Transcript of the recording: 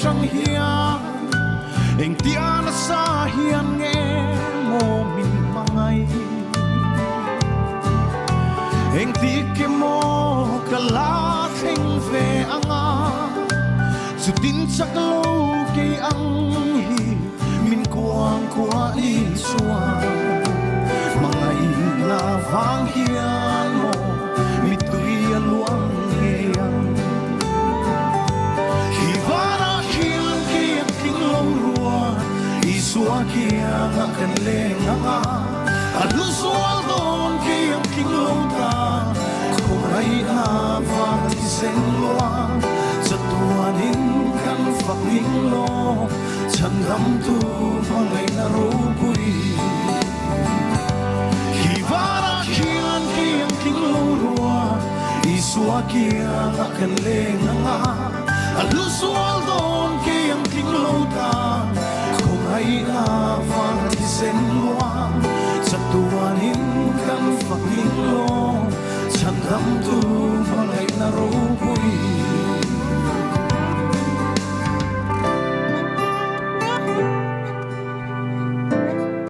chẳng hiền anh tia nó xa hiền nghe mô mình mà ngay anh tí cái mô cả lá thanh về ăn à dù tin chắc lâu cây ăn hi mình quang qua đi xua mà ngày là vang hiền mô mi tuy luang hiền khi vana hiền kia kinh lâu rùa isua kia ngăn lên ngã adu sual don kia kinh lâu ta không ai na vang thì sen loa chặt tuan in kan phật in lo chân gam tu mang ngày na ru bui khi vana hiền kia kinh lâu rùa isua kia ngăn lên ngã adu sual don kia kinh lâu ta không ai na vang thì sen loa chặt tuan in kan phật in lo chân gam tu mang ngày na ru